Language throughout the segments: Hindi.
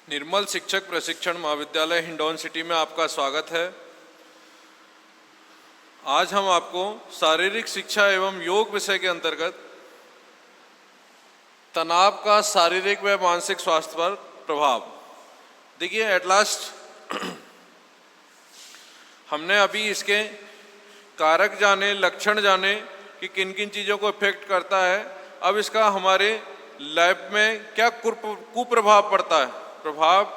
निर्मल शिक्षक प्रशिक्षण महाविद्यालय हिंडौन सिटी में आपका स्वागत है। आज हम आपको शारीरिक शिक्षा एवं योग विषय के अंतर्गत तनाव का शारीरिक व मानसिक स्वास्थ्य पर प्रभाव, देखिए एट लास्ट हमने अभी इसके कारक जाने, लक्षण जाने कि किन किन चीज़ों को इफेक्ट करता है। अब इसका हमारे लाइफ में क्या कुप्रभाव पड़ता है। प्रभाव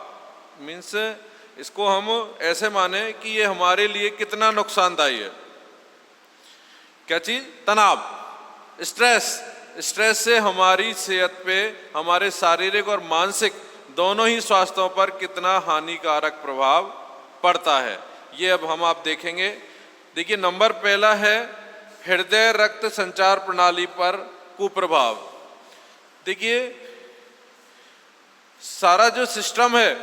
मीन्स इसको हम ऐसे माने कि ये हमारे लिए कितना नुकसानदायी है। क्या चीज? तनाव, स्ट्रेस से हमारी सेहत पे, हमारे शारीरिक और मानसिक दोनों ही स्वास्थ्यों पर कितना हानिकारक प्रभाव पड़ता है, ये अब हम आप देखेंगे। देखिए नंबर पहला है हृदय रक्त संचार प्रणाली पर कुप्रभाव। देखिए सारा जो सिस्टम है,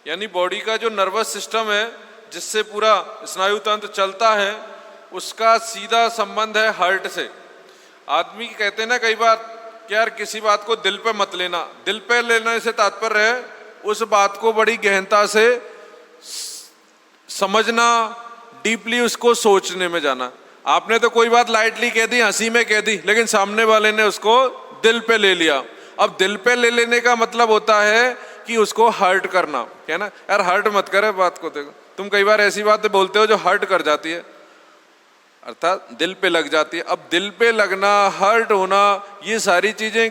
यानी बॉडी का जो नर्वस सिस्टम है जिससे पूरा स्नायु तंत्र चलता है, उसका सीधा संबंध है हार्ट से। आदमी कहते हैं ना कई बार कि यार किसी बात को दिल पे मत लेना। दिल पे लेने से तात्पर्य है उस बात को बड़ी गहनता से समझना, डीपली उसको सोचने में जाना। आपने तो कोई बात लाइटली कह दी, हंसी में कह दी, लेकिन सामने वाले ने उसको दिल पे ले लिया। अब दिल पे ले लेने का मतलब होता है कि उसको हर्ट करना, है ना। यार हर्ट मत करे बात को। देखो तुम कई बार ऐसी बातें बोलते हो जो हर्ट कर जाती है, अर्थात दिल पे लग जाती है। अब दिल पे लगना, हर्ट होना, ये सारी चीजें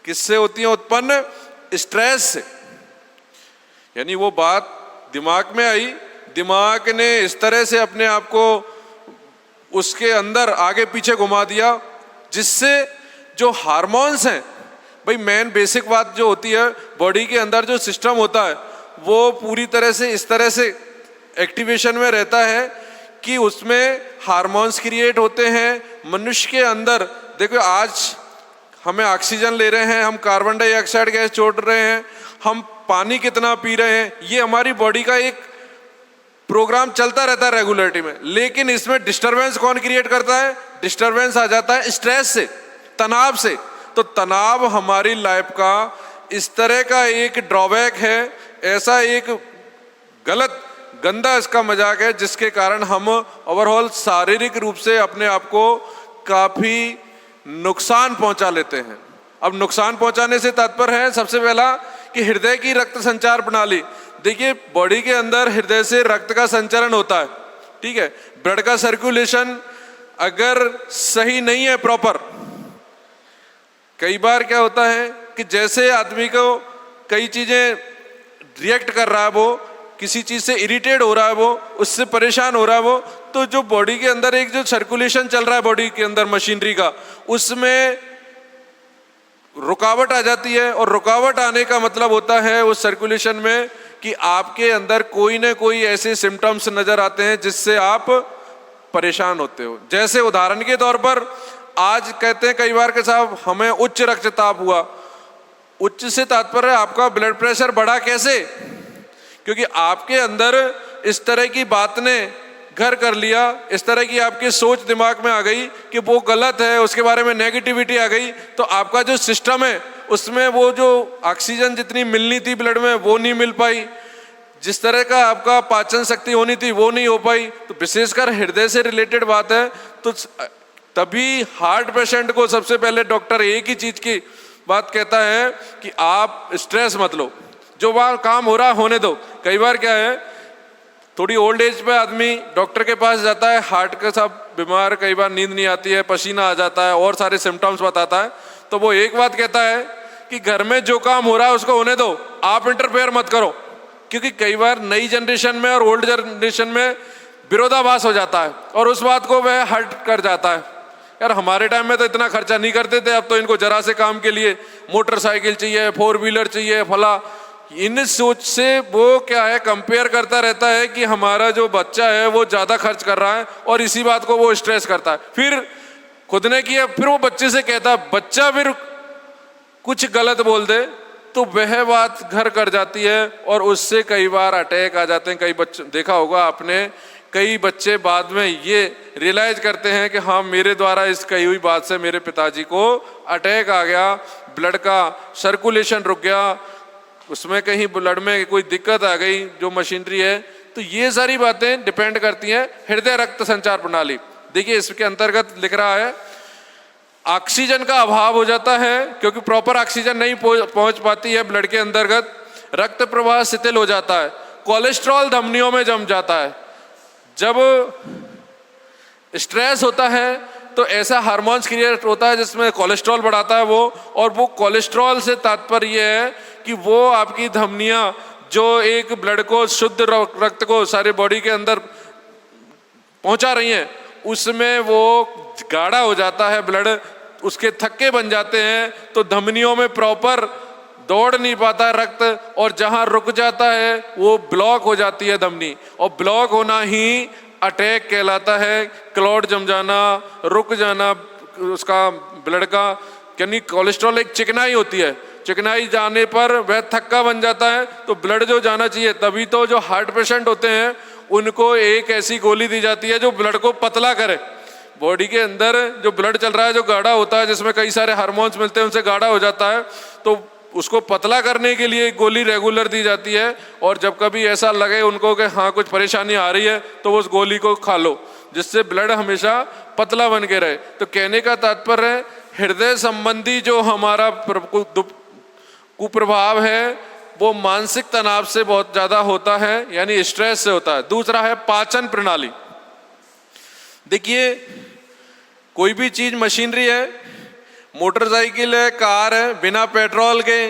किससे होती हैं उत्पन्न? स्ट्रेस से। यानी वो बात दिमाग में आई, दिमाग ने इस तरह से अपने आप को उसके अंदर आगे पीछे घुमा दिया, जिससे जो हार्मोन्स हैं, भाई मेन बेसिक बात जो होती है, बॉडी के अंदर जो सिस्टम होता है वो पूरी तरह से इस तरह से एक्टिवेशन में रहता है कि उसमें हार्मोन्स क्रिएट होते हैं मनुष्य के अंदर। देखो आज हमें ऑक्सीजन ले रहे हैं, हम कार्बन डाइऑक्साइड गैस छोड़ रहे हैं, हम पानी कितना पी रहे हैं, ये हमारी बॉडी का एक प्रोग्राम चलता रहता है रेगुलरिटी में। लेकिन इसमें डिस्टरबेंस कौन क्रिएट करता है? डिस्टरबेंस आ जाता है स्ट्रेस से, तनाव से। तो तनाव हमारी लाइफ का इस तरह का एक ड्रॉबैक है, ऐसा एक गलत गंदा इसका मजाक है, जिसके कारण हम ओवरऑल शारीरिक रूप से अपने आप को काफी नुकसान पहुंचा लेते हैं। अब नुकसान पहुंचाने से तात्पर्य है सबसे पहला कि हृदय की रक्त संचार प्रणाली। देखिए बॉडी के अंदर हृदय से रक्त का संचरण होता है, ठीक है। ब्लड का सर्कुलेशन अगर सही नहीं है प्रॉपर, कई बार क्या होता है कि जैसे आदमी को कई चीजें रिएक्ट कर रहा है, वो किसी चीज से इरिटेट हो रहा है, वो उससे परेशान हो रहा है, वो तो जो बॉडी के अंदर एक जो सर्कुलेशन चल रहा है बॉडी के अंदर मशीनरी का, उसमें रुकावट आ जाती है। और रुकावट आने का मतलब होता है उस सर्कुलेशन में कि आपके अंदर कोई ना कोई ऐसे सिम्टम्स नजर आते हैं जिससे आप परेशान होते हो। जैसे उदाहरण के तौर पर आज कहते हैं कई बार के साहब हमें उच्च रक्तचाप हुआ। उच्च से तात्पर्य आपका ब्लड प्रेशर बढ़ा कैसे? क्योंकि आपके अंदर इस तरह की बात ने घर कर लिया, इस तरह की आपकी सोच दिमाग में आ गई कि वो गलत है, उसके बारे में नेगेटिविटी आ गई, तो आपका जो सिस्टम है उसमें वो जो ऑक्सीजन जितनी मिलनी थी ब्लड में वो नहीं मिल पाई, जिस तरह का आपका पाचन शक्ति होनी थी वो नहीं हो पाई। तो विशेषकर हृदय से रिलेटेड बात है, तो तभी हार्ट पेशेंट को सबसे पहले डॉक्टर एक ही चीज की बात कहता है कि आप स्ट्रेस मत लो, जो वहाँ काम हो रहा होने दो। कई बार क्या है, थोड़ी ओल्ड एज पे आदमी डॉक्टर के पास जाता है, हार्ट के साथ बीमार, कई बार नींद नहीं आती है, पसीना आ जाता है और सारे सिम्टम्स बताता है, तो वो एक बात कहता है कि घर में जो काम हो रहा है उसको होने दो, आप इंटरफेयर मत करो। क्योंकि कई बार नई जनरेशन में और ओल्ड जनरेशन में विरोधाभास हो जाता है और उस बात को वह हर्ट कर जाता है। यार हमारे टाइम में तो इतना खर्चा नहीं करते थे, अब तो इनको जरा से काम के लिए मोटरसाइकिल चाहिए, 4 व्हीलर चाहिए, फला। इन सोच से वो क्या है, कंपेयर करता रहता है कि हमारा जो बच्चा है वो ज्यादा खर्च कर रहा है, और इसी बात को वो स्ट्रेस करता है। फिर खुद ने किया, फिर वो बच्चे से कहता है, बच्चा फिर कुछ गलत बोल दे तो वह बात घर कर जाती है और उससे कई बार अटैक आ जाते हैं। कई बच्चे देखा होगा आपने, कई बच्चे बाद में ये रियलाइज करते हैं कि हाँ मेरे द्वारा इस कही हुई बात से मेरे पिताजी को अटैक आ गया, ब्लड का सर्कुलेशन रुक गया, उसमें कहीं ब्लड में कोई दिक्कत आ गई जो मशीनरी है, तो ये सारी बातें डिपेंड करती हैं हृदय रक्त संचार प्रणाली। देखिए इसके अंतर्गत लिख रहा है ऑक्सीजन का अभाव हो जाता है क्योंकि प्रॉपर ऑक्सीजन नहीं पहुंच पाती है ब्लड के अंतर्गत, रक्त प्रवाह शिथिल हो जाता है, कोलेस्ट्रॉल धमनियों में जम जाता है। जब स्ट्रेस होता है तो ऐसा हार्मोन्स क्रिएट होता है जिसमें कोलेस्ट्रॉल बढ़ाता है वो, और वो कोलेस्ट्रॉल से तात्पर्य ये है कि वो आपकी धमनियां जो एक ब्लड को शुद्ध रक्त को सारे बॉडी के अंदर पहुंचा रही हैं, उसमें वो गाढ़ा हो जाता है ब्लड, उसके थक्के बन जाते हैं, तो धमनियों में प्रॉपर दौड़ नहीं पाता रक्त, और जहां रुक जाता है वो ब्लॉक हो जाती है धमनी, और ब्लॉक होना ही अटैक कहलाता है। क्लॉट जम जाना, रुक जाना उसका ब्लड का, यानी कोलेस्ट्रॉल एक चिकनाई होती है, चिकनाई जाने पर वह थक्का बन जाता है, तो ब्लड जो जाना चाहिए। तभी तो जो हार्ट पेशेंट होते हैं उनको एक ऐसी गोली दी जाती है जो ब्लड को पतला करे। बॉडी के अंदर जो ब्लड चल रहा है जो गाढ़ा होता है, जिसमें कई सारे हार्मोन्स मिलते हैं, उनसे गाढ़ा हो जाता है, तो उसको पतला करने के लिए गोली रेगुलर दी जाती है। और जब कभी ऐसा लगे उनको कि हाँ कुछ परेशानी आ रही है, तो वो उस गोली को खा लो, जिससे ब्लड हमेशा पतला बन के रहे। तो कहने का तात्पर्य है हृदय संबंधी जो हमारा कुप्रभाव है वो मानसिक तनाव से बहुत ज्यादा होता है, यानी स्ट्रेस से होता है। दूसरा है पाचन प्रणाली। देखिए कोई भी चीज मशीनरी है, मोटरसाइकिल है, कार है, बिना पेट्रोल के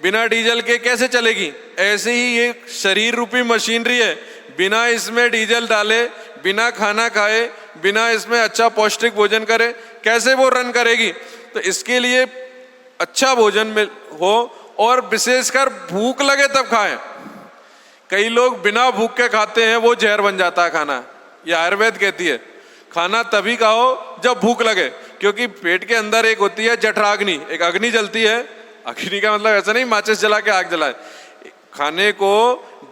बिना डीजल के कैसे चलेगी? ऐसे ही ये शरीर रूपी मशीनरी है, बिना इसमें डीजल डाले, बिना खाना खाए, बिना इसमें अच्छा पौष्टिक भोजन करे, कैसे वो रन करेगी? तो इसके लिए अच्छा भोजन हो, और विशेषकर भूख लगे तब खाएं। कई लोग बिना भूख के खाते हैं, वो जहर बन जाता है खाना। ये आयुर्वेद कहती है खाना तभी खाओ जब भूख लगे, क्योंकि पेट के अंदर एक होती है जठराग्नि, एक अग्नि जलती है। अग्नि का मतलब ऐसा नहीं माचिस जला के आग जलाए, खाने को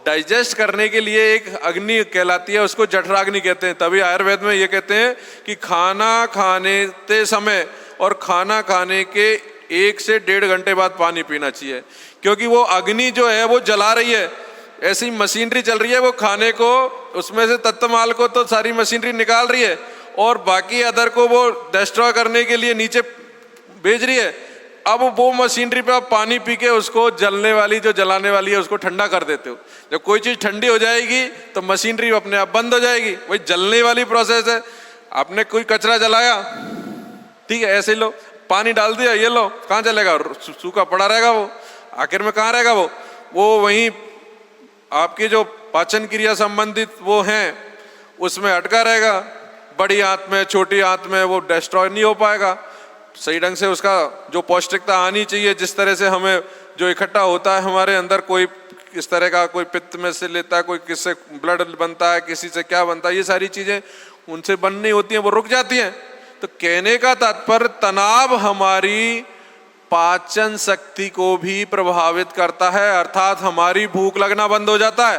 डाइजेस्ट करने के लिए एक अग्नि कहलाती है, उसको जठराग्नि कहते हैं। तभी आयुर्वेद में ये कहते हैं कि खाना खाने समय और खाना खाने के 1 से 1.5 घंटे बाद पानी पीना चाहिए, क्योंकि वो अग्नि जो है वो जला रही है। ऐसी मशीनरी चल रही है, वो खाने को उसमें से तत्व माल को तो सारी मशीनरी निकाल रही है, और बाकी अदर को वो डिस्ट्रॉय करने के लिए नीचे भेज रही है। अब वो मशीनरी पे आप पानी पी के उसको जलने वाली जो जलाने वाली है उसको ठंडा कर देते हो। जब कोई चीज ठंडी हो जाएगी तो मशीनरी अपने आप बंद हो जाएगी, वही जलने वाली प्रोसेस है। आपने कोई कचरा जलाया, ठीक है, ऐसे लो पानी डाल दिया, ये लो, कहाँ चलेगा? सूखा पड़ा रहेगा वो, आखिर में कहाँ रहेगा वो वहीं आपकी जो पाचन क्रिया संबंधित वो हैं उसमें अटका रहेगा। बड़ी आंत में, छोटी आंत में वो डिस्ट्रॉय नहीं हो पाएगा, सही ढंग से उसका जो पौष्टिकता आनी चाहिए, जिस तरह से हमें जो इकट्ठा होता है हमारे अंदर, कोई इस तरह का, कोई पित्त में से लेता है, कोई किससे ब्लड बनता है, किसी से क्या बनता है, ये सारी चीजें उनसे बन नहीं होती हैं, वो रुक जाती हैं। तो कहने का तात्पर्य तनाव हमारी पाचन शक्ति को भी प्रभावित करता है, अर्थात हमारी भूख लगना बंद हो जाता है।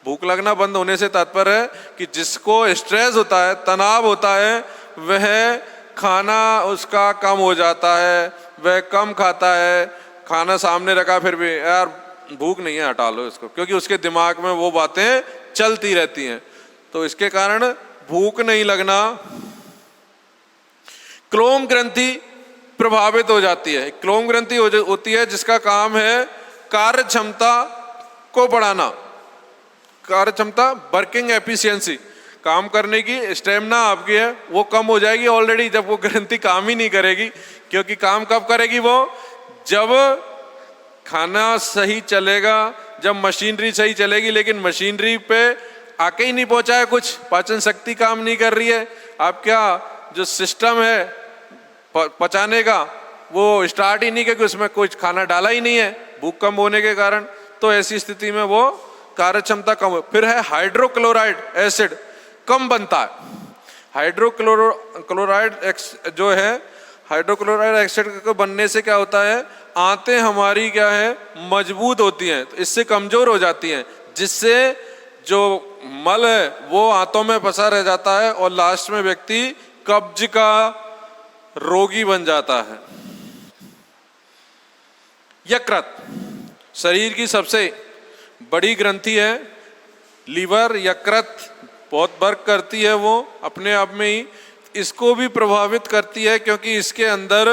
भूख लगना बंद होने से तात्पर्य है कि जिसको स्ट्रेस होता है, तनाव होता है, वह खाना उसका कम हो जाता है, वह कम खाता है। खाना सामने रखा फिर भी यार भूख नहीं है, हटा लो इसको, क्योंकि उसके दिमाग में वो बातें चलती रहती हैं। तो इसके कारण भूख नहीं लगना, क्लोम ग्रंथि प्रभावित हो जाती है। क्लोम ग्रंथि होती है जिसका काम है कार्य क्षमता को बढ़ाना, कार्य क्षमता, वर्किंग एफिशिएंसी, काम करने की स्टेमिना आपकी है वो कम हो जाएगी ऑलरेडी जब वो ग्रंथि काम ही नहीं करेगी। क्योंकि काम कब करेगी वो? जब खाना सही चलेगा, जब मशीनरी सही चलेगी। लेकिन मशीनरी पे आके ही नहीं पहुंचा है कुछ, पाचन शक्ति काम नहीं कर रही है, आपका जो सिस्टम है पचाने का वो स्टार्ट ही नहीं, क्योंकि उसमें कुछ खाना डाला ही नहीं है भूख कम होने के कारण। तो ऐसी स्थिति में वो कार्य क्षमता कम हो। फिर है हाइड्रोक्लोराइड एसिड कम बनता है। हाइड्रोक्लोराइड जो है, हाइड्रोक्लोराइड एसिड के बनने से क्या होता है, आंतें हमारी क्या है, मजबूत होती हैं, तो इससे कमजोर हो जाती हैं, जिससे जो मल है वो आंतों में फंसा रह जाता है और लास्ट में व्यक्ति कब्ज का रोगी बन जाता है। यकृत, शरीर की सबसे बड़ी ग्रंथि है लीवर, यकृत बहुत वर्क करती है वो अपने आप में ही, इसको भी प्रभावित करती है क्योंकि इसके अंदर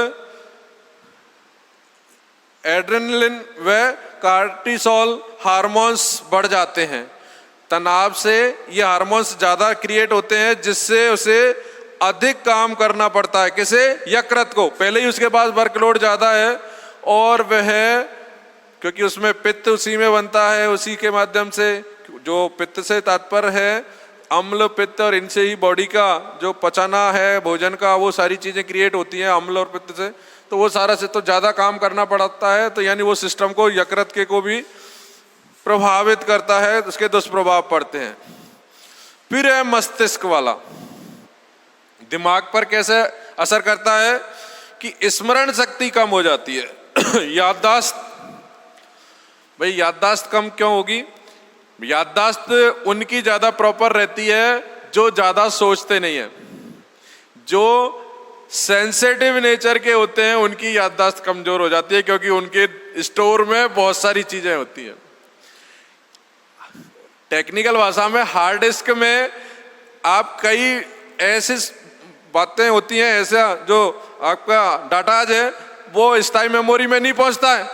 एड्रेनलिन व कार्टिसोल हार्मोन्स बढ़ जाते हैं। तनाव से ये हार्मोन्स ज़्यादा क्रिएट होते हैं जिससे उसे अधिक काम करना पड़ता है। किसे? यकृत को। पहले ही उसके पास वर्कलोड ज़्यादा है और वह क्योंकि उसमें पित्त उसी में बनता है, उसी के माध्यम से, जो पित्त से तात्पर्य है अम्ल पित्त, और इनसे ही बॉडी का जो पचाना है भोजन का वो सारी चीज़ें क्रिएट होती हैं अम्ल और पित्त से, तो वो सारा से तो ज़्यादा काम करना पड़ता है। तो यानी वो सिस्टम को, यकृत के को भी प्रभावित करता है, उसके दुष्प्रभाव पड़ते हैं। फिर है मस्तिष्क वाला। दिमाग पर कैसे असर करता है कि स्मरण शक्ति कम हो जाती है याददाश्त। भाई याददाश्त कम क्यों होगी? याददाश्त उनकी ज़्यादा प्रॉपर रहती है जो ज़्यादा सोचते नहीं है। जो सेंसिटिव नेचर के होते हैं उनकी याददाश्त कमज़ोर हो जाती है क्योंकि उनके स्टोर में बहुत सारी चीज़ें होती हैं। टेक्निकल भाषा में हार्ड डिस्क में आप कई ऐसी बातें होती हैं, ऐसा जो आपका डाटा है वो स्थायी मेमोरी में नहीं पहुंचता है,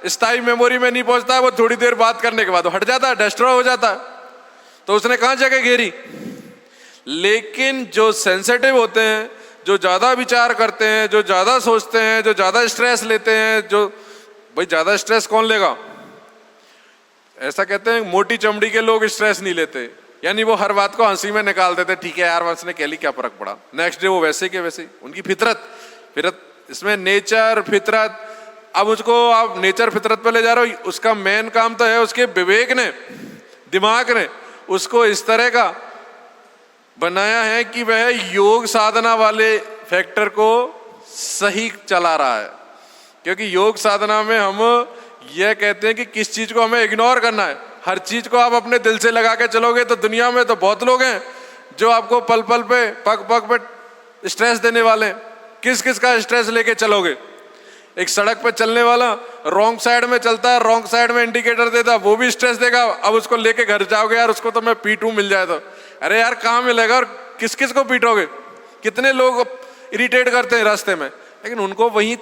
स्थायी मेमोरी में नहीं पहुंचता है, वो थोड़ी देर बात करने के बाद वो हट जाता है, डिस्ट्रॉय हो जाता है, तो उसने कहाँ जगह घेरी। लेकिन जो सेंसिटिव होते हैं, जो ज़्यादा विचार करते हैं, जो ज़्यादा सोचते हैं, जो ज़्यादा स्ट्रेस लेते हैं, जो भाई ज़्यादा स्ट्रेस कौन लेगा? ऐसा कहते हैं मोटी चमड़ी के लोग स्ट्रेस नहीं लेते, यानी वो हर बात को हंसी में निकाल देते, ठीक है यार उसने कह ली क्या फर्क पड़ा, नेक्स्ट डे वो वैसे के वैसे। उनकी फितरत इसमें नेचर फितरत। अब उसको आप नेचर फितरत पे ले जा रहे हो, उसका मेन काम तो है उसके विवेक ने, दिमाग ने उसको इस तरह का बनाया है कि वह योग साधना वाले फैक्टर को सही चला रहा है। क्योंकि योग साधना में हम यह कहते हैं कि किस चीज को हमें इग्नोर करना है। हर चीज को आप अपने दिल से लगा के चलोगे तो दुनिया में तो बहुत लोग हैं जो आपको पल पल पे पग पग पे स्ट्रेस देने वाले हैं। किस किस का स्ट्रेस लेके चलोगे? एक सड़क पे चलने वाला रॉन्ग साइड में चलता है, रॉन्ग साइड में इंडिकेटर देता है, वो भी स्ट्रेस देगा। अब उसको लेके घर जाओगे, यार उसको तो मैं पीटूं मिल जाए तो, अरे यार कहाँ मिलेगा और किस किस को पीटोगे? कितने लोग इरिटेट करते हैं रास्ते में, लेकिन उनको वहीं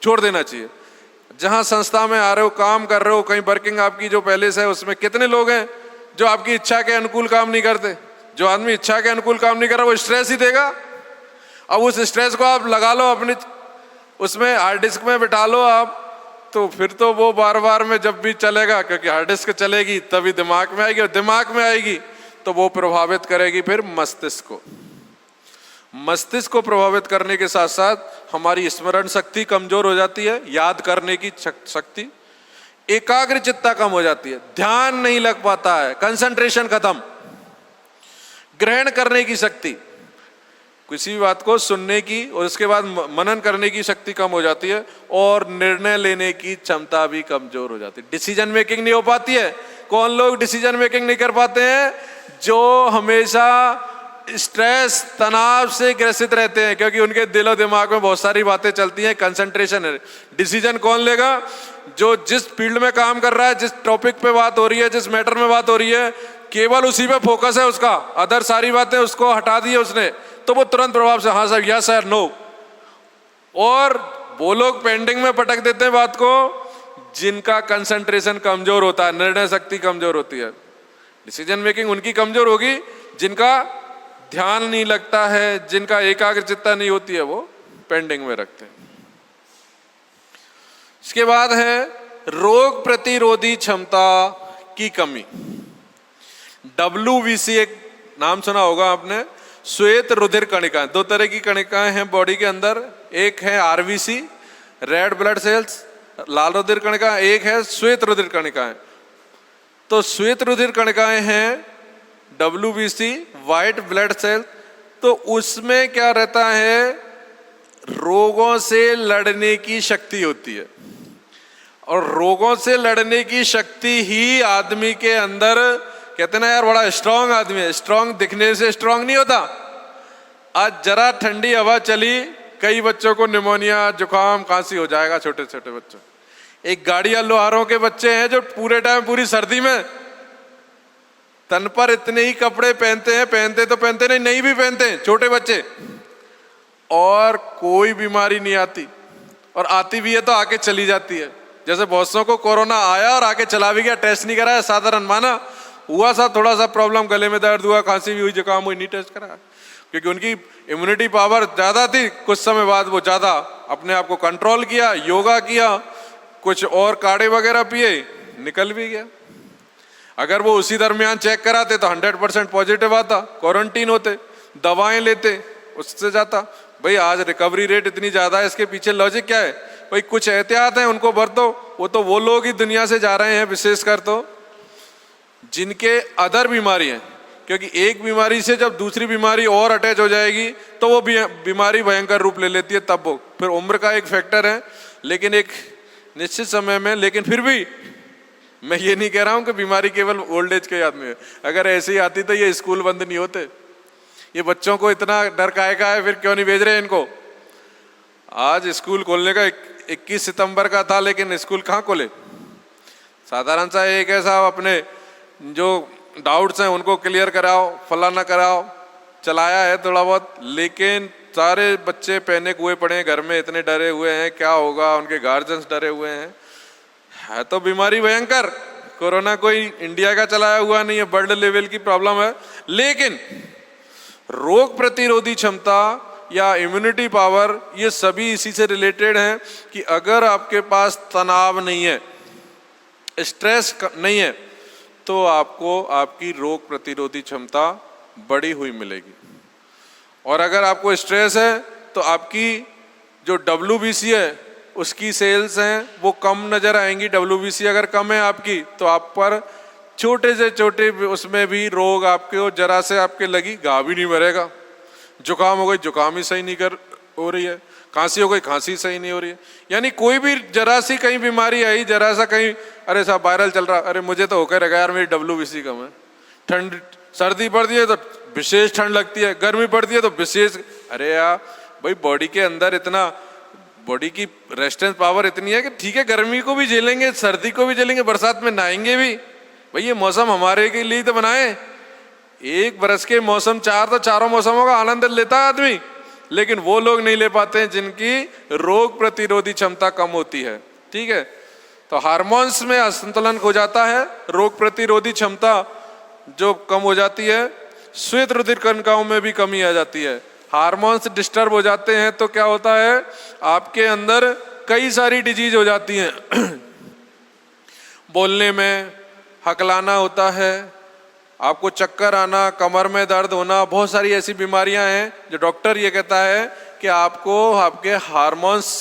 छोड़ देना चाहिए। जहाँ संस्था में आ रहे हो, काम कर रहे हो, कहीं वर्किंग आपकी जो पहले से है उसमें कितने लोग हैं जो आपकी इच्छा के अनुकूल काम नहीं करते। जो आदमी इच्छा के अनुकूल काम नहीं कर रहा वो स्ट्रेस ही देगा। अब उस स्ट्रेस को आप लगा लो अपनी उसमें हार्ड डिस्क में बिठा लो आप, तो फिर तो वो बार बार में जब भी चलेगा, क्योंकि हार्ड डिस्क चलेगी तभी दिमाग में आएगी, और दिमाग में आएगी तो वो प्रभावित करेगी फिर मस्तिष्क को। मस्तिष्क को प्रभावित करने के साथ साथ हमारी स्मरण शक्ति कमजोर हो जाती है, याद करने की शक्ति, एकाग्र चित्ता कम हो जाती है, ध्यान नहीं लग पाता है, कंसंट्रेशन खत्म, ग्रहण करने की शक्ति, किसी भी बात को सुनने की और उसके बाद मनन करने की शक्ति कम हो जाती है, और निर्णय लेने की क्षमता भी कमजोर हो जाती है। डिसीजन मेकिंग नहीं हो पाती है। कौन लोग डिसीजन मेकिंग नहीं कर पाते हैं? जो हमेशा स्ट्रेस तनाव से ग्रसित रहते हैं, क्योंकि उनके दिल और दिमाग में बहुत सारी बातें चलती हैं, कंसंट्रेशन है। डिसीजन कौन लेगा? जो जिस फील्ड में काम कर रहा है, जिस टॉपिक पे बात हो रही है, जिस मैटर में बात हो रही है, केवल उसी पे फोकस है उसका, अदर सारी बातें उसको हटा दी है उसने, तो वो तुरंत प्रभाव से हाँ सर, यस सर, नो। और वो लोग पेंडिंग में पटक देते हैं बात को जिनका कंसंट्रेशन कमजोर होता है, निर्णय शक्ति कमजोर होती है। डिसीजन मेकिंग उनकी कमजोर होगी जिनका ध्यान नहीं लगता है, जिनका एकाग्रचित्ता नहीं होती है, वो पेंडिंग में रखते हैं। इसके बाद है रोग प्रतिरोधी क्षमता की कमी। WBC एक नाम सुना होगा आपने, श्वेत रुधिर कणिकाएं। दो तरह की कणिकाएं हैं बॉडी के अंदर, एक है RBC रेड ब्लड सेल्स, लाल रुधिर कणिका, एक है श्वेत रुधिर कणिकाएं। तो श्वेत रुधिर कणिकाएं हैं WBC व्हाइट ब्लड सेल। तो उसमें क्या रहता है? रोगों से लड़ने की शक्ति होती है, और रोगों से लड़ने की शक्ति ही आदमी के अंदर, कहते ना यार बड़ा स्ट्रांग आदमी है, स्ट्रांग दिखने से स्ट्रांग नहीं होता। आज जरा ठंडी हवा चली, कई बच्चों को निमोनिया जुकाम खांसी हो जाएगा, छोटे छोटे बच्चों। एक गाड़ियां लोहारों के बच्चे हैं जो पूरे टाइम पूरी सर्दी में तन पर इतने ही कपड़े पहनते हैं, पहनते नहीं भी पहनते हैं, छोटे बच्चे, और कोई बीमारी नहीं आती, और आती भी है तो आके चली जाती है। जैसे बहुत सौ को कोरोना आया और आके चला भी गया, टेस्ट नहीं कराया, साधारण माना, हुआ सा थोड़ा सा प्रॉब्लम, गले में दर्द हुआ, खांसी भी हुई, जुकाम हुई, नहीं टेस्ट कराया, क्योंकि उनकी इम्यूनिटी पावर ज़्यादा थी। कुछ समय बाद वो ज़्यादा अपने आप को कंट्रोल किया, योगा किया, कुछ और काढ़े वगैरह पिए, निकल भी गया। अगर वो उसी दरमियान चेक कराते तो 100% पॉजिटिव आता, क्वारंटीन होते, दवाएं लेते, उससे जाता। भाई आज रिकवरी रेट इतनी ज़्यादा है, इसके पीछे लॉजिक क्या है? भाई कुछ एहतियात है, उनको बरतो। वो तो वो लोग ही दुनिया से जा रहे हैं विशेषकर तो जिनके अदर बीमारी हैं, क्योंकि एक बीमारी से जब दूसरी बीमारी और अटैच हो जाएगी तो वो बीमारी भयंकर रूप ले लेती है। तब वो फिर उम्र का एक फैक्टर है, लेकिन एक निश्चित समय में। लेकिन फिर भी मैं ये नहीं कह रहा हूं कि बीमारी केवल ओल्ड एज के आदमी है। अगर ऐसे ही आती तो ये स्कूल बंद नहीं होते। ये बच्चों को इतना डर काहे का है, फिर क्यों नहीं भेज रहे इनको? आज स्कूल खोलने का 21 सितंबर का था, लेकिन स्कूल कहाँ खोले? साधारण सा एक ऐसा अपने जो डाउट्स हैं उनको क्लियर कराओ, फलाना कराओ, चलाया है थोड़ा बहुत, लेकिन सारे बच्चे पैनिक हुए पड़े हैं घर में, इतने डरे हुए हैं, क्या होगा, उनके गार्जियंस डरे हुए हैं। है तो बीमारी भयंकर, कोरोना कोई इंडिया का चलाया हुआ नहीं है, वर्ल्ड लेवल की प्रॉब्लम है। लेकिन रोग प्रतिरोधी क्षमता या इम्यूनिटी पावर, ये सभी इसी से रिलेटेड हैं कि अगर आपके पास तनाव नहीं है, स्ट्रेस नहीं है, तो आपको आपकी रोग प्रतिरोधी क्षमता बढ़ी हुई मिलेगी। और अगर आपको स्ट्रेस है तो आपकी जो WBC है उसकी सेल्स हैं वो कम नज़र आएंगी। WBC अगर कम है आपकी तो आप पर छोटे से छोटे उसमें भी रोग आपके जरा से आपके लगी, घाव भी नहीं भरेगा। जुकाम हो गई, जुकाम ही सही नहीं हो रही है, खांसी हो गई, खांसी सही नहीं हो रही है। यानी कोई भी जरा सी कहीं बीमारी आई, जरा सा कहीं, अरे साहब वायरल चल रहा, अरे मुझे तो होकर रहेगा यार, मेरी WBC कम है। ठंड सर्दी पड़ती है तो विशेष ठंड लगती है, गर्मी पड़ती है तो विशेष, अरे यार भाई बॉडी के अंदर इतना, बॉडी की रेजिस्टेंस पावर इतनी है कि ठीक है गर्मी को भी झेलेंगे, सर्दी को भी झेलेंगे, बरसात में नहाएंगे भी। भाई ये मौसम हमारे के लिए तो बनाए, एक बरस के मौसम चार, तो चारों मौसमों का आनंद लेता है आदमी, लेकिन वो लोग नहीं ले पाते हैं जिनकी रोग प्रतिरोधी क्षमता कम होती है। ठीक है, तो हार्मोन्स में असंतुलन हो जाता है, रोग प्रतिरोधी क्षमता जो कम हो जाती है, श्वेत रुधिर कणिकाओं में भी कमी आ जाती है। हार्मोन्स डिस्टर्ब हो जाते हैं तो क्या होता है, आपके अंदर कई सारी डिजीज हो जाती हैं। बोलने में हकलाना होता है, आपको चक्कर आना, कमर में दर्द होना, बहुत सारी ऐसी बीमारियां हैं जो डॉक्टर ये कहता है कि आपको आपके हार्मोन्स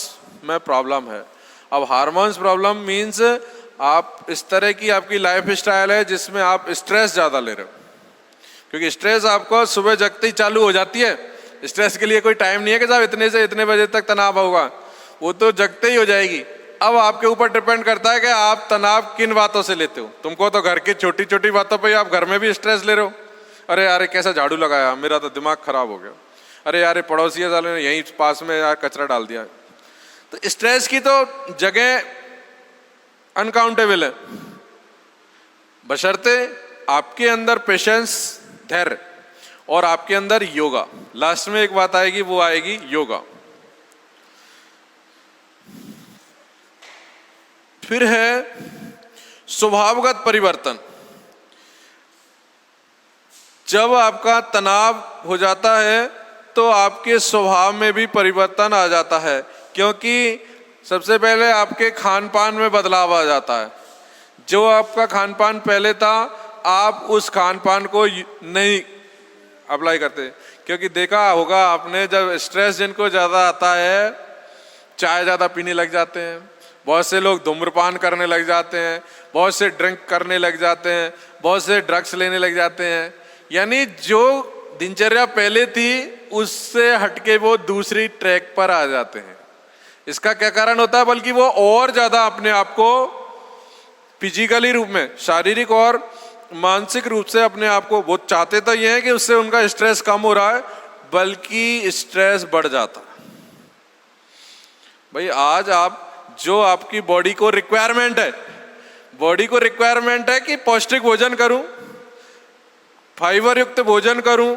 में प्रॉब्लम है। अब हार्मोन्स प्रॉब्लम मीन्स आप इस तरह की आपकी लाइफ स्टाइल है जिसमें आप स्ट्रेस ज़्यादा ले रहे हो, क्योंकि स्ट्रेस आपको सुबह जगते ही चालू हो जाती है। स्ट्रेस के लिए कोई टाइम नहीं है कि साहब इतने से इतने बजे तक तनाव होगा, वो तो जगते ही हो जाएगी। अब आपके ऊपर डिपेंड करता है कि आप तनाव किन बातों से लेते हो। तुमको तो घर की छोटी छोटी बातों पे आप घर में भी स्ट्रेस ले रहे हो, अरे यार कैसा झाड़ू लगाया, मेरा तो दिमाग खराब हो गया, अरे यार पड़ोसी वाले ने यहीं पास में यार कचरा डाल दिया। तो स्ट्रेस की तो जगह अनकाउंटेबल है, बशर्ते आपके अंदर पेशेंस, धैर्य, और आपके अंदर योगा। लास्ट में एक बात आएगी, वो आएगी योगा। फिर है स्वभावगत परिवर्तन। जब आपका तनाव हो जाता है तो आपके स्वभाव में भी परिवर्तन आ जाता है, क्योंकि सबसे पहले आपके खान पान में बदलाव आ जाता है। जो आपका खान पान पहले था, आप उस खान पान को नहीं अप्लाई करते, क्योंकि देखा होगा आपने, जब स्ट्रेस जिनको ज़्यादा आता है चाय ज़्यादा पीने लग जाते हैं, बहुत से लोग धूम्रपान करने लग जाते हैं, बहुत से ड्रिंक करने लग जाते हैं, बहुत से ड्रग्स लेने लग जाते हैं। यानी जो दिनचर्या पहले थी उससे हटके वो दूसरी ट्रैक पर आ जाते हैं। इसका क्या कारण होता है, बल्कि वो और ज़्यादा अपने आप को फिजिकली रूप में, शारीरिक और मानसिक रूप से अपने आप को, वो चाहते तो ये है कि उससे उनका स्ट्रेस कम हो रहा है, बल्कि स्ट्रेस बढ़ जाता है। भाई आज आप जो आपकी बॉडी को रिक्वायरमेंट है। बॉडी को रिक्वायरमेंट है कि पौष्टिक भोजन करूं, फाइबर युक्त भोजन करूं,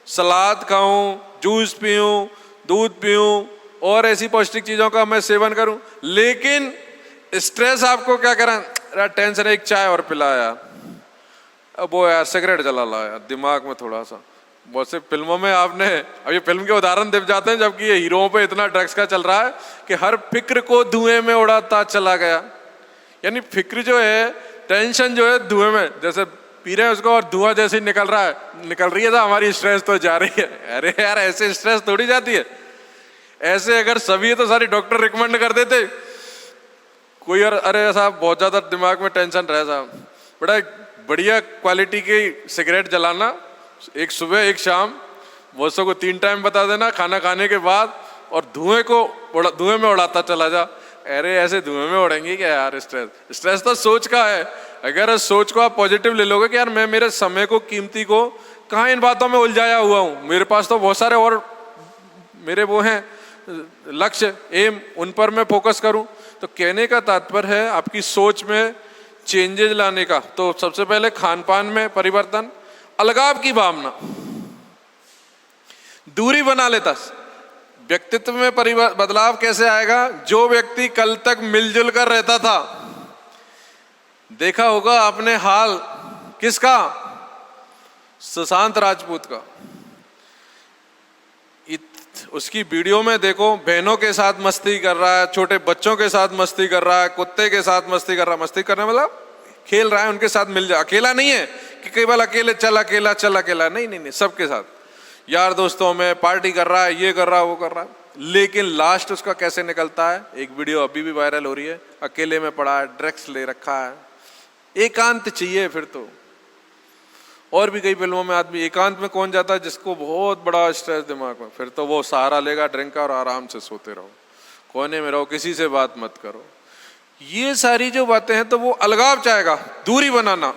सलाद खाऊं, जूस पीऊं, दूध पीऊं और ऐसी पौष्टिक चीजों का मैं सेवन करूं। लेकिन स्ट्रेस आपको क्या करा, टेंशन, एक चाय और पिलाया, अब वो यार सिगरेट जला लाया दिमाग में थोड़ा सा। बहुत से फिल्मों में आपने, अब ये फिल्म के उदाहरण दे जाते हैं, जबकि ये हीरोओं पे इतना ड्रग्स का चल रहा है कि हर फिक्र को धुएं में उड़ाता चला गया। यानी फिक्र जो है, टेंशन जो है धुएं में, जैसे पी रहे हैं उसको और धुआं जैसे निकल रही है तो हमारी स्ट्रेस तो जा रही है। अरे यार ऐसे स्ट्रेस थोड़ी जाती है। ऐसे अगर सभी तो सारी डॉक्टर रिकमेंड कर देते कोई, और अरे साहब बहुत ज्यादा दिमाग में टेंशन रहे साहब, बड़ा बढ़िया क्वालिटी की सिगरेट जलाना, एक सुबह एक शाम, बॉसों को 3 टाइम बता देना खाना खाने के बाद, और धुएं में उड़ाता चला जा। अरे ऐसे धुएं में उड़ेंगे क्या यार। स्ट्रेस तो सोच का है। अगर इस सोच को आप पॉजिटिव ले लोगे कि यार मैं मेरे समय को, कीमती को कहाँ इन बातों में उलझाया हुआ हूँ, मेरे पास तो बहुत सारे और मेरे वो हैं लक्ष्य, एम, उन पर मैं फोकस करूं। तो कहने का तात्पर्य है आपकी सोच में चेंजेस लाने का। तो सबसे पहले खान पान में परिवर्तन, अलगाव की भावना, दूरी बना लेता। व्यक्तित्व में बदलाव कैसे आएगा? जो व्यक्ति कल तक मिलजुल कर रहता था, देखा होगा आपने हाल किसका, सुशांत राजपूत का। उसकी वीडियो में देखो, बहनों के साथ मस्ती कर रहा है, छोटे बच्चों के साथ मस्ती कर रहा है, कुत्ते के साथ मस्ती कर रहा है। मस्ती करने मतलब खेल रहा है, उनके साथ मिल जा, अकेला नहीं है कि केवल अकेले चल अकेला, नहीं, सबके साथ यार दोस्तों में पार्टी कर रहा है, ये कर रहा है, वो कर रहा है। लेकिन लास्ट उसका कैसे निकलता है? एक वीडियो अभी भी वायरल हो रही है, अकेले में पड़ा है, ड्रग्स ले रखा है, एकांत चाहिए फिर तो। और भी कई फिल्मों में आदमी एकांत में कौन जाता है? जिसको बहुत बड़ा स्ट्रेस दिमाग में, फिर तो वो सहारा लेगा ड्रिंक का और आराम से सोते रहो, कोने में रहो, किसी से बात मत करो। ये सारी जो बातें हैं, तो वो अलगाव चाहेगा, दूरी बनाना।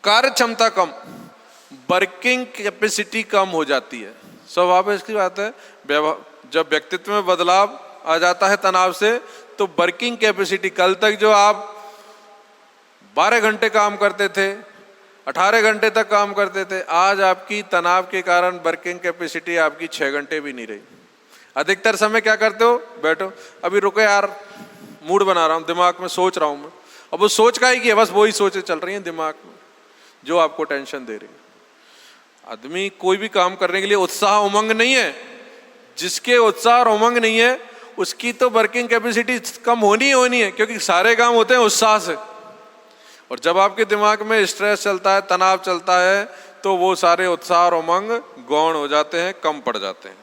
कार्य क्षमता कम, वर्किंग कैपेसिटी कम हो जाती है। स्वाभाविक इसकी बात है, जब व्यक्तित्व में बदलाव आ जाता है तनाव से, तो वर्किंग कैपेसिटी, कल तक जो आप 12 घंटे काम करते थे, 18 घंटे तक काम करते थे, आज आपकी तनाव के कारण वर्किंग कैपेसिटी आपकी 6 घंटे भी नहीं रही। अधिकतर समय क्या करते हो? बैठो, अभी रुको यार, मूड बना रहा हूँ, दिमाग में सोच रहा हूँ मैं। अब वो सोच का ही कि बस वही सोचें चल रही हैं दिमाग में जो आपको टेंशन दे रही है। आदमी कोई भी काम करने के लिए उत्साह उमंग नहीं है। जिसके उत्साह और उमंग नहीं है उसकी तो वर्किंग कैपेसिटी कम होनी है, क्योंकि सारे काम होते हैं उत्साह से। और जब आपके दिमाग में स्ट्रेस चलता है, तनाव चलता है, तो वो सारे उत्साह और उमंग गौण हो जाते हैं, कम पड़ जाते हैं।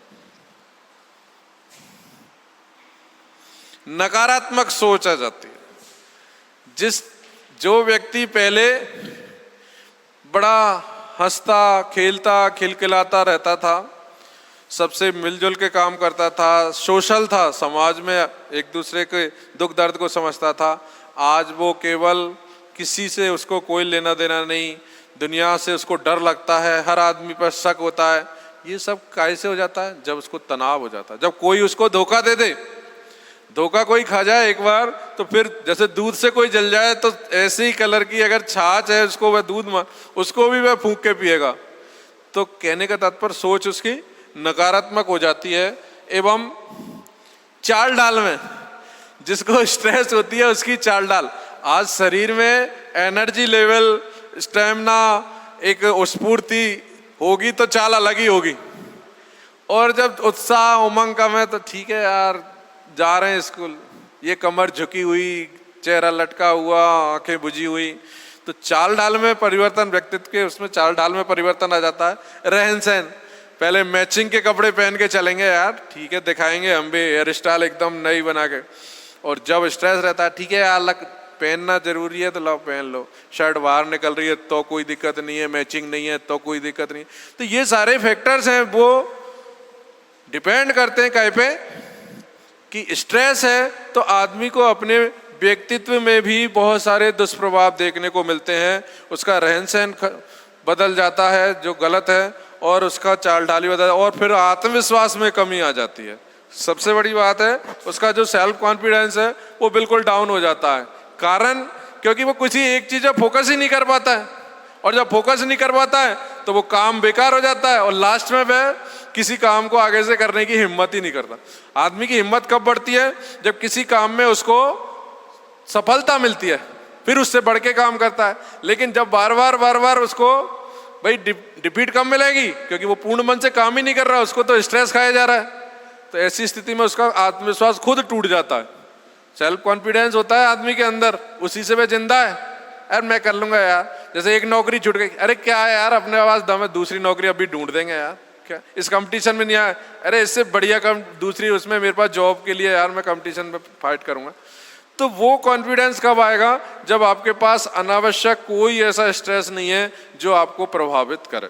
नकारात्मक सोच आ जाती है। जो व्यक्ति पहले बड़ा हंसता खेलता खिलखिलाता रहता था, सबसे मिलजुल के काम करता था, सोशल था, समाज में एक दूसरे के दुख दर्द को समझता था, आज वो केवल किसी से उसको कोई लेना देना नहीं, दुनिया से उसको डर लगता है, हर आदमी पर शक होता है। ये सब कैसे हो जाता है? जब उसको तनाव हो जाता है, जब कोई उसको धोखा दे दे। धोखा कोई खा जाए एक बार तो फिर जैसे दूध से कोई जल जाए, तो ऐसे ही कलर की अगर छाछ है उसको वह उसको भी वह फूंक के पिएगा। तो कहने का तात्पर्य सोच उसकी नकारात्मक हो जाती है। एवं चाल डाल में, जिसको स्ट्रेस होती है उसकी चाल डाल, आज शरीर में एनर्जी लेवल, स्टेमिना, एक स्फूर्ति होगी तो चाल अलग ही होगी। और जब उत्साह उमंग कम है तो ठीक है यार, जा रहे हैं स्कूल, ये कमर झुकी हुई, चेहरा लटका हुआ, आंखें बुझी हुई, तो चाल डाल में परिवर्तन, व्यक्तित्व के उसमें चाल डाल में परिवर्तन आ जाता है। रहन सहन, पहले मैचिंग के कपड़े पहन के चलेंगे यार, ठीक है, दिखाएंगे हम भी हेयर स्टाइल एकदम नई बना के। और जब स्ट्रेस रहता है, ठीक है यार पहनना जरूरी है तो लो पहन लो, शर्ट बाहर निकल रही है तो कोई दिक्कत नहीं है, मैचिंग नहीं है तो कोई दिक्कत नहीं। तो ये सारे फैक्टर्स हैं, वो डिपेंड करते हैं कहीं पे कि स्ट्रेस है तो आदमी को अपने व्यक्तित्व में भी बहुत सारे दुष्प्रभाव देखने को मिलते हैं। उसका रहन सहन बदल जाता है जो गलत है, और उसका चाल ढाली बदल, और फिर आत्मविश्वास में कमी आ जाती है। सबसे बड़ी बात है उसका जो सेल्फ कॉन्फिडेंस है वो बिल्कुल डाउन हो जाता है। कारण क्योंकि वो किसी एक चीज पर फोकस ही नहीं कर पाता है, और जब फोकस नहीं कर पाता है तो वो काम बेकार हो जाता है और लास्ट में वह किसी काम को आगे से करने की हिम्मत ही नहीं करता। आदमी की हिम्मत कब बढ़ती है? जब किसी काम में उसको सफलता मिलती है, फिर उससे बढ़ के काम करता है। लेकिन जब बार बार उसको भाई डिफीट कब मिलेगी, क्योंकि वो पूर्ण मन से काम ही नहीं कर रहा, उसको तो स्ट्रेस खाया जा रहा है, तो ऐसी स्थिति में उसका आत्मविश्वास खुद टूट जाता है। सेल्फ कॉन्फिडेंस होता है आदमी के अंदर, उसी से वह जिंदा है। यार मैं कर लूंगा यार, जैसे एक नौकरी छूट गई, अरे क्या है यार अपने पास दम है, दूसरी नौकरी अभी ढूंढ देंगे यार, क्या इस कंपटीशन में नहीं आया, अरे इससे बढ़िया दूसरी उसमें मेरे पास जॉब के लिए यार मैं कंपटीशन में फाइट करूंगा। तो वो कॉन्फिडेंस कब आएगा? जब आपके पास अनावश्यक कोई ऐसा स्ट्रेस नहीं है जो आपको प्रभावित करे।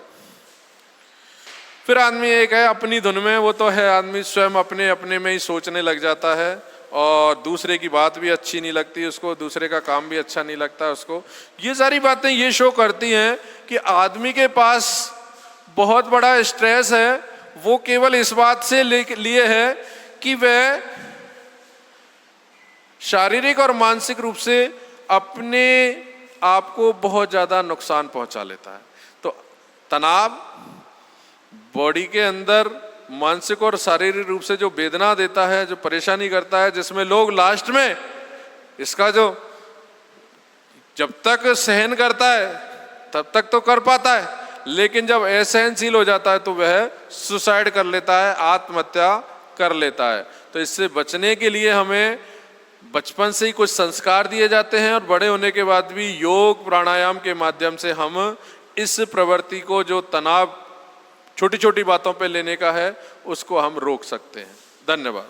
फिर आदमी एक है अपनी धुन में, वो तो है आदमी स्वयं अपने अपने में ही सोचने लग जाता है और दूसरे की बात भी अच्छी नहीं लगती उसको, दूसरे का काम भी अच्छा नहीं लगता उसको। ये सारी बातें ये शो करती हैं कि आदमी के पास बहुत बड़ा स्ट्रेस है। वो केवल इस बात से लिए है कि वह शारीरिक और मानसिक रूप से अपने आप को बहुत ज़्यादा नुकसान पहुंचा लेता है। तो तनाव बॉडी के अंदर मानसिक और शारीरिक रूप से जो वेदना देता है, जो परेशानी करता है, जिसमें लोग लास्ट में इसका जो जब तक सहन करता है तब तक तो कर पाता है, लेकिन जब असहनशील हो जाता है तो वह सुसाइड कर लेता है, आत्महत्या कर लेता है। तो इससे बचने के लिए हमें बचपन से ही कुछ संस्कार दिए जाते हैं और बड़े होने के बाद भी योग प्राणायाम के माध्यम से हम इस प्रवृत्ति को, जो तनाव छोटी छोटी बातों पे लेने का है, उसको हम रोक सकते हैं। धन्यवाद।